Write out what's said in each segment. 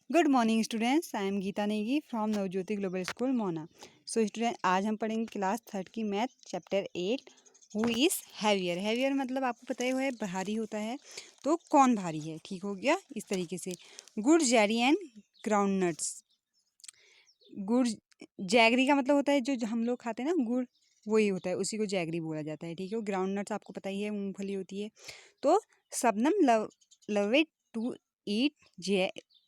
Good morning students, I am Geeta Negi from Navjyoti global school Mona. So student, आज हम पढ़ेंगे class third की math chapter 8 who is heavier. Heavier मतलब आपको पता ही है भारी होता है, तो कौन भारी है। ठीक हो गया। इस तरीके से गुड़ जैगरी एंड ग्राउंड नट्स। गुड़ जैगरी का मतलब होता है जो हम लोग खाते हैं ना गुड़, वही होता है, उसी को जैगरी बोला जाता है। ठीक है। ग्राउंड नट्स आपको पता ही है, मूंगफली होती है। तो Shabnam love it to eat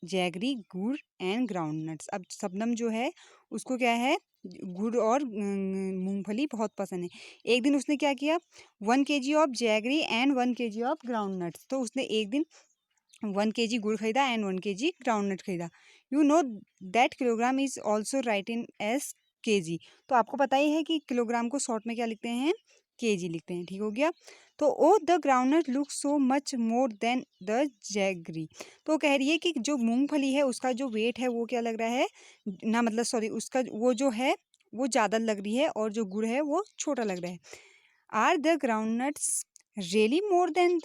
jaggery gur and ground nuts. अब शबनम जो है उसको क्या है, गुड़ और मूंगफली बहुत पसंद है। एक दिन उसने क्या किया, 1 kg of jaggery and 1 kg of ground nuts. तो उसने एक दिन 1 kg गुड़ खरीदा एंड 1 kg ग्राउंड नट खरीदा। You know that kilogram is also right in S KG. तो आपको पता ही है कि किलोग्राम को शॉर्ट में क्या लिखते हैं, केजी लिखते हैं। ठीक हो गया। तो oh the groundnut look so much more than the jaggery. तो कह रही है कि जो मूंगफली है उसका जो वेट है वो क्या लग रहा है ना, मतलब सॉरी, उसका वो जो है वो ज़्यादा लग रही है और जो गुड़ है वो छोटा लग रहा है। Are the groundnuts really more than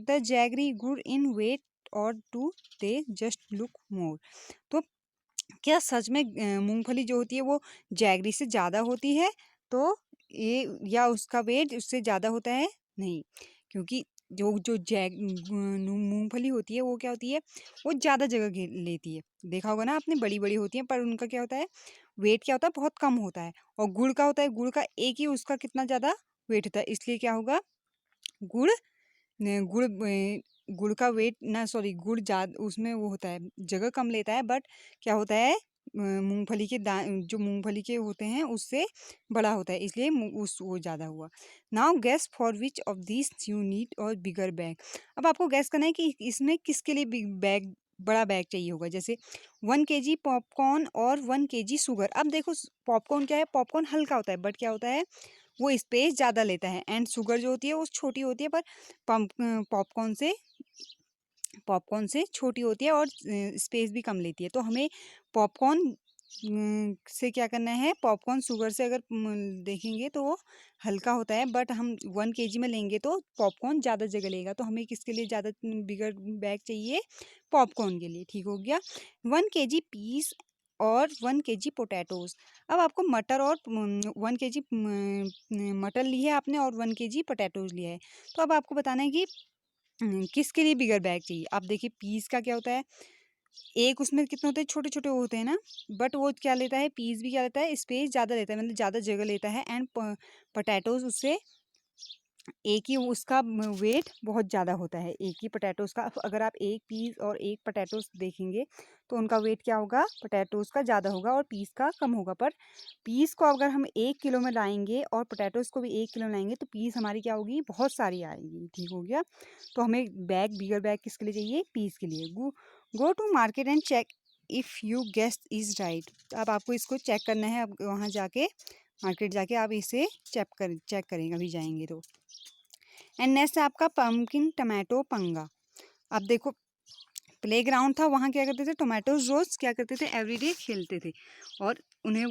the jaggery gur in weight or do they just look more. तो क्या सच में मूंगफली जो होती है वो जैगरी से ज़्यादा होती है, तो ये या उसका वेट उससे ज़्यादा होता है? नहीं, क्योंकि जो जो मूंगफली होती है वो क्या होती है, वो ज़्यादा जगह लेती है। देखा होगा ना आपने, बड़ी बड़ी होती है पर उनका क्या होता है, वेट क्या होता है, बहुत कम होता है। और गुड़ का होता है, गुड़ का एक ही उसका कितना ज़्यादा वेट होता है, इसलिए क्या होगा, गुड़ गुड़ गुड़ का वेट ना, सॉरी, गुड़ ज़्यादा उसमें वो होता है, जगह कम लेता है, बट क्या होता है, मूंगफली के जो मूंगफली के होते हैं उससे बड़ा होता है, इसलिए उस वो ज़्यादा हुआ। Now gas for which of this you need और बिगर बैग। अब आपको गैस करना है कि इसमें किसके लिए बिग बैग, बड़ा बैग चाहिए होगा। जैसे 1 kg पॉपकॉर्न और 1 kg शुगर। अब देखो, पॉपकॉर्न क्या है, पॉपकॉर्न हल्का होता है बट क्या होता है, वो स्पेस ज़्यादा लेता है, एंड शुगर जो होती है वो छोटी होती है, पर पंप पॉपकॉर्न से छोटी होती है और स्पेस भी कम लेती है। तो हमें पॉपकॉर्न से क्या करना है, पॉपकॉर्न शुगर से अगर देखेंगे तो वो हल्का होता है, बट हम 1 kg में लेंगे तो पॉपकॉर्न ज़्यादा जगह लेगा। तो हमें किसके लिए ज़्यादा बिगर बैग चाहिए, पॉपकॉर्न के लिए। ठीक हो गया। 1 kg पीस और 1 kg पोटैटोज। अब आपको मटर और 1 kg मटर ली है आपने और 1 kg पोटैटोज लिया है। तो अब आपको बताना है कि किसके लिए बिगर बैग चाहिए। आप देखिए, पीस का क्या होता है, एक उसमें कितने होते हैं, छोटे छोटे होते हैं ना, बट वो क्या लेता है, पीस भी क्या लेता है, स्पेस ज़्यादा लेता है, मतलब ज़्यादा जगह लेता है। एंड पोटैटोज उससे एक ही, उसका वेट बहुत ज़्यादा होता है एक ही पोटैटोज़ का। अगर आप एक पीस और एक पोटैटोज़ देखेंगे तो उनका वेट क्या होगा, पोटैटोज़ का ज़्यादा होगा और पीस का कम होगा। पर पीस को अगर हम 1 किलो में लाएंगे और पोटैटोज़ को भी 1 किलो में लाएंगे तो पीस हमारी क्या होगी, बहुत सारी आएगी। ठीक हो गया। तो हमें बैग, बिगर बैग किसके लिए चाहिए, पीस के लिए। Go to market and check if you guess is right. अब आपको इसको चेक करना है, अब वहाँ जाके, मार्केट जाके आप इसे चेक करेंगे, अभी जाएंगे तो। एंड नेक्स्ट है आपका पम्पकिन टमाटो पंगा। अब देखो, प्लेग्राउंड था, वहाँ क्या करते थे, टोमेटोज रोज क्या करते थे, एवरीडे खेलते थे। और उन्हें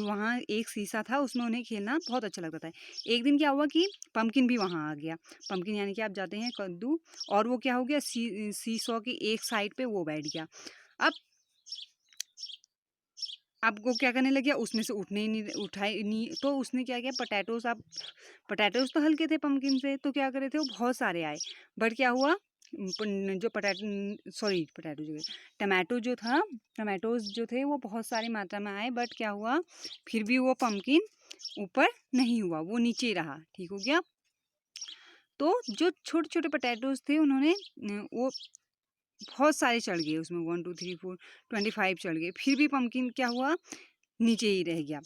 वहाँ एक शीशा था, उसमें उन्हें खेलना बहुत अच्छा लगता था। एक दिन क्या हुआ कि पम्पकिन भी वहाँ आ गया। पम्पकिन यानी कि आप जाते हैं कद्दू, और वो क्या हो गया, सीसॉ की एक साइड पे वो बैठ गया। अब आपको क्या करने लग गया, उसमें से उठने ही नहीं, उठाई नहीं, तो उसने क्या किया, पोटैटोज, आप पोटैटोज तो हल्के थे पम्पकिन से, तो क्या करे थे, वो बहुत सारे आए। बट क्या हुआ, जो पोटैटो जो टमाटो जो था, टमाटोज जो थे वो बहुत सारी मात्रा में आए, बट क्या हुआ, फिर भी वो पम्पकिन ऊपर नहीं हुआ, वो नीचे ही रहा। ठीक हो गया। तो जो छोटे छोटे पोटैटोज थे उन्होंने वो बहुत सारे चढ़ गए उसमें, 1 2 3 4 25 चढ़ गए, फिर भी पम्पकिन क्या हुआ, नीचे ही रह गया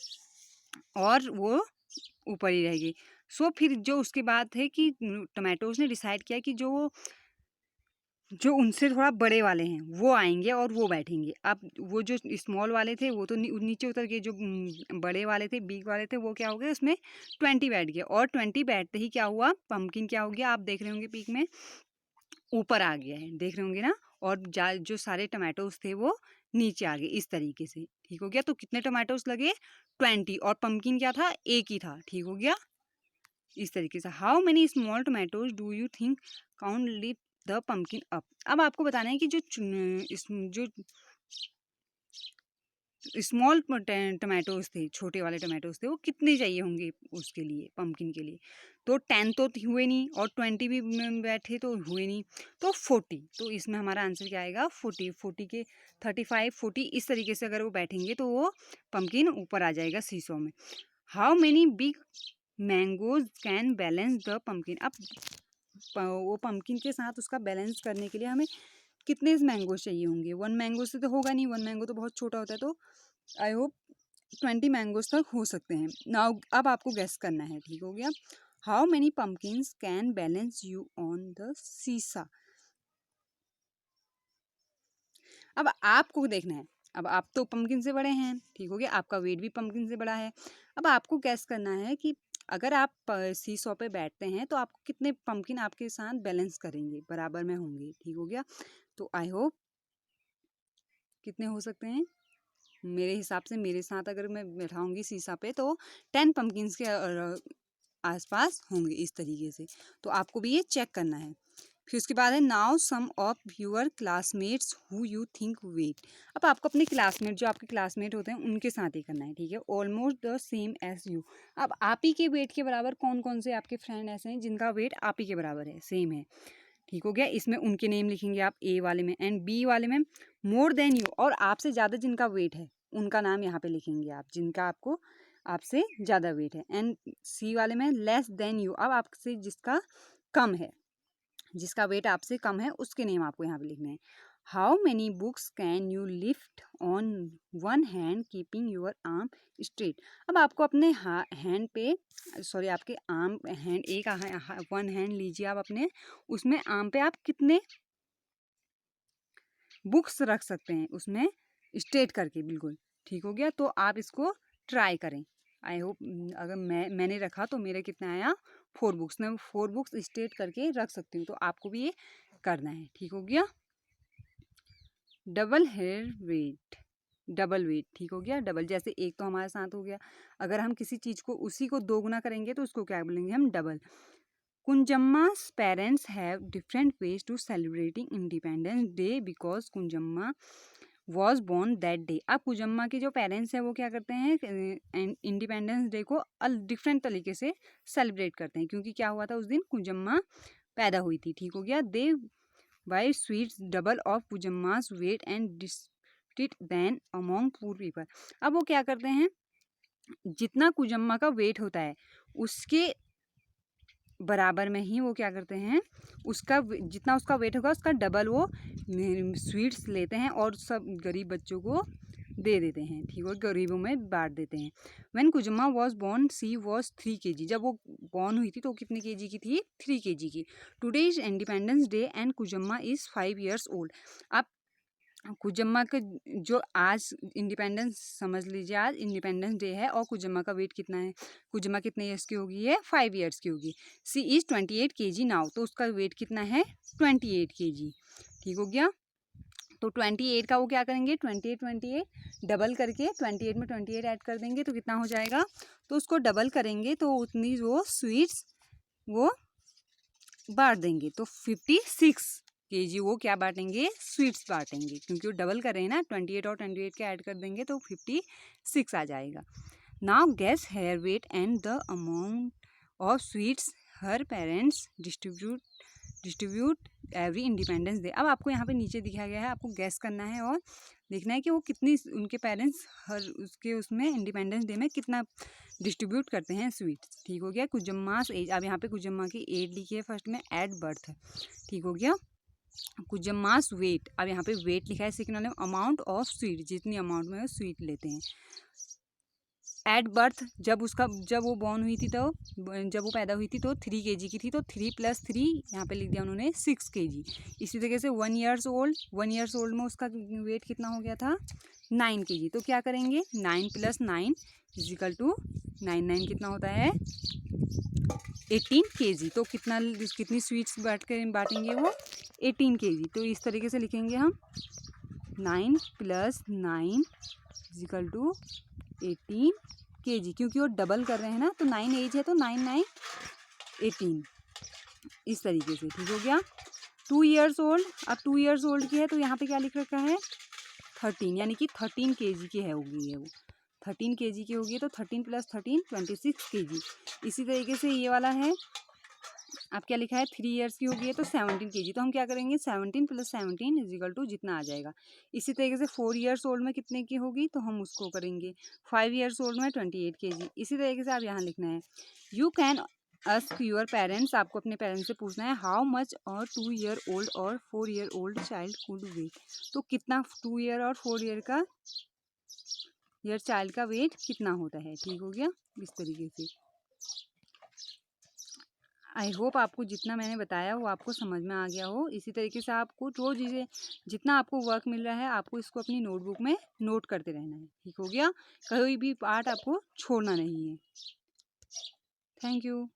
और वो ऊपर ही रह गई। सो फिर जो उसके बाद थे कि टोमेटोज ने डिसाइड किया कि जो उनसे थोड़ा बड़े वाले हैं वो आएंगे और वो बैठेंगे। अब वो जो स्मॉल वाले थे वो तो नीचे उतर गए, जो बड़े वाले थे, बिग वाले थे, वो क्या हो गए, उसमें 20 बैठ गए। और 20 बैठते ही क्या हुआ, पम्पकिन क्या हो गया, आप देख रहे होंगे पिक में, ऊपर आ गया है, देख रहे होंगे ना। और जो सारे टमाटोज थे वो नीचे आ गए, इस तरीके से। ठीक हो गया। तो कितने टमाटोज लगे, 20, और पम्पकिन क्या था, एक ही था। ठीक हो गया। इस तरीके से how many small tomatoes do you think count live the pumpkin up. अब आपको बताना है कि जो स्मॉल टमाटोज थे, छोटे वाले टमाटोज थे, वो कितने चाहिए होंगे उसके लिए, पम्पकिन के लिए। तो 10 तो हुए नहीं और 20 भी बैठे तो हुए नहीं, तो 40। तो इसमें हमारा आंसर क्या आएगा, 40। 40 के 35 40 इस तरीके से अगर वो बैठेंगे तो वो पम्पकिन ऊपर आ जाएगा सीसॉ में। How many big mangoes can balance the pumpkin. अब वो पम्पकिन के साथ उसका बैलेंस करने के लिए हमें कितने मैंगोज चाहिए होंगे। 1 मैंगो से तो होगा नहीं, 1 मैंगो तो बहुत छोटा होता है, तो आई होप 20 मैंगोज तक हो सकते हैं। नाउ अब आपको गेस करना है, ठीक हो गया। How many pumpkins can balance you on the सीसा। अब आपको देखना है, अब आप तो पम्पकिन से बड़े हैं, ठीक हो गया, आपका वेट भी पम्पकिन से बड़ा है। अब आपको गेस करना है कि अगर आप सीसॉ पे बैठते हैं तो आपको कितने पम्पकिन आपके साथ बैलेंस करेंगे, बराबर में होंगे, ठीक हो गया। तो आई होप कितने हो सकते हैं, मेरे हिसाब से मेरे साथ अगर मैं बैठाऊंगी सीसा पे तो 10 पम्पकिन्स के आसपास होंगे इस तरीके से। तो आपको भी ये चेक करना है। फिर उसके बाद है now some of your classmates who you think weight. अब आपको अपने क्लासमेट, जो आपके क्लासमेट होते हैं उनके साथ ही करना है, ठीक है। Almost the same as you. अब आप ही के वेट के बराबर कौन कौन से आपके फ्रेंड ऐसे हैं जिनका वेट आप ही के बराबर है, सेम है, ठीक हो गया। इसमें उनके नेम लिखेंगे आप ए वाले में, एंड बी वाले में मोर देन यू, और आपसे ज़्यादा जिनका वेट है उनका नाम यहाँ पे लिखेंगे आप, जिनका आपको आपसे ज़्यादा वेट है। एंड सी वाले में लेस देन यू, अब आपसे जिसका कम है, जिसका वेट आपसे कम है उसके नेम आपको यहाँ पे लिखने हैं। How many books can you lift on 1 hand keeping your arm straight. अब आपको अपने हैंड पे, सॉरी आपके आर्म हैंड, एक 1 हैंड लीजिए आप अपने, उसमें आर्म पे आप कितने बुक्स रख सकते हैं, उसमें स्ट्रेट करके, बिल्कुल ठीक हो गया। तो आप इसको ट्राई करें। आई होप अगर मैंने रखा तो मेरा कितना आया, 4 बुक्स। मैं 4 बुक्स स्ट्रेट करके रख सकती हूँ, तो आपको भी ये करना है, ठीक हो गया। Double her weight, double weight, ठीक हो गया। डबल जैसे एक तो हमारे साथ हो गया, अगर हम किसी चीज़ को उसी को दोगुना करेंगे तो उसको क्या बोलेंगे हम, double. Kunjamma's parents have different ways to celebrating Independence Day because Kunjamma was born that day। अब कुंजम्मा के जो पेरेंट्स हैं वो क्या करते हैं, इंडिपेंडेंस डे को डिफरेंट तरीके से सेलिब्रेट करते हैं, क्योंकि क्या हुआ था उस दिन, कुंजम्मा पैदा हुई थी, ठीक हो गया। They buy sweets double of Kunjamma's weight and distribute them among poor people. अब वो क्या करते हैं, जितना कुंजम्मा का वेट होता है उसके बराबर में ही वो क्या करते हैं, उसका जितना उसका वेट होगा उसका डबल वो स्वीट्स लेते हैं और सब गरीब बच्चों को दे देते हैं, ठीक है, गरीबों में बांट देते हैं। When Kunjamma was born she was 3 kg। जब वो बॉर्न हुई थी तो कितने केजी की थी, 3 kg की। Today is Independence Day and Kunjamma is 5 years old. अब कुजम्मा का जो आज इंडिपेंडेंस समझ लीजिए, आज इंडिपेंडेंस डे है और कुजम्मा का वेट कितना है, कुजम्मा कितने ईयर्स की होगी, है 5 years की होगी। सी इज 28 kg नाउ, तो उसका वेट कितना है, 28 kg, ठीक हो गया। तो 28 का वो क्या करेंगे, 28 डबल करके 28 में 28 ऐड कर देंगे तो कितना हो जाएगा, तो उसको डबल करेंगे तो उतनी वो स्वीट्स वो बांट देंगे, तो 56 kg वो क्या बांटेंगे, स्वीट्स बांटेंगे, क्योंकि वो डबल कर रहे हैं ना, 28 और 28 के ऐड कर देंगे तो 56 आ जाएगा। Now guess her weight and the amount of sweets her parents distribute every Independence Day. अब आपको यहाँ पे नीचे दिखाया गया है, आपको गैस करना है और देखना है कि वो कितनी, उनके पेरेंट्स हर उसके उसमें इंडिपेंडेंस डे में कितना डिस्ट्रीब्यूट करते हैं स्वीट्स, ठीक हो गया। कुजम्मास एज, अब यहाँ पे कुजम्मा की एज लिखी है फर्स्ट में, एट बर्थ, ठीक हो गया। कुजम्मास वेट, अब यहाँ पे वेट लिखा है सेकंड वाले में, अमाउंट ऑफ स्वीट, जितनी अमाउंट में वो स्वीट लेते हैं। एट बर्थ, जब वो बॉर्न हुई थी, तो जब वो पैदा हुई थी तो 3 kg की थी, तो 3 + 3 यहाँ पे लिख दिया उन्होंने 6 kg। इसी तरीके से 1 years ओल्ड, 1 years ओल्ड में उसका वेट कितना हो गया था, 9 kg। तो क्या करेंगे, 9 + 9 = 9 कितना होता है, 18 kg। तो कितनी स्वीट्स बांटेंगे वो, 18 kg। तो इस तरीके से लिखेंगे हम, 9 + 9 = 18 kg, क्योंकि वो डबल कर रहे हैं ना, तो 9 एज है तो 9 9 18, इस तरीके से, ठीक हो गया। 2 ईयर्स ओल्ड, अब 2 ईयर्स ओल्ड की है तो यहाँ पे क्या लिख रखा है 13, यानी कि 13 kg की है होगी ये, वो 13 kg की होगी तो 13 + 13 26 kg। इसी तरीके से ये वाला है, अब क्या लिखा है 3 ईयर्स की होगी तो 17 kg, तो हम क्या करेंगे 17 + 17 = जितना आ जाएगा। इसी तरीके से 4 ईयर्स ओल्ड में कितने की होगी तो हम उसको करेंगे 5 ईयर्स ओल्ड में 28 kg। इसी तरीके से आप यहाँ लिखना है you can ask your parents, आपको अपने पेरेंट्स से पूछना है हाउ मच और 2 ईयर ओल्ड और 4 year old child could weight, तो कितना 2 ईयर और 4 ईयर चाइल्ड का वेट कितना होता है। ठीक हो गया इस तरीके से। आई होप आपको जितना मैंने बताया वो आपको समझ में आ गया हो। इसी तरीके से आपको रोज इसे जितना आपको वर्क मिल रहा है आपको इसको अपनी नोटबुक में नोट करते रहना है। ठीक हो गया, कोई भी पार्ट आपको छोड़ना नहीं है। Thank you.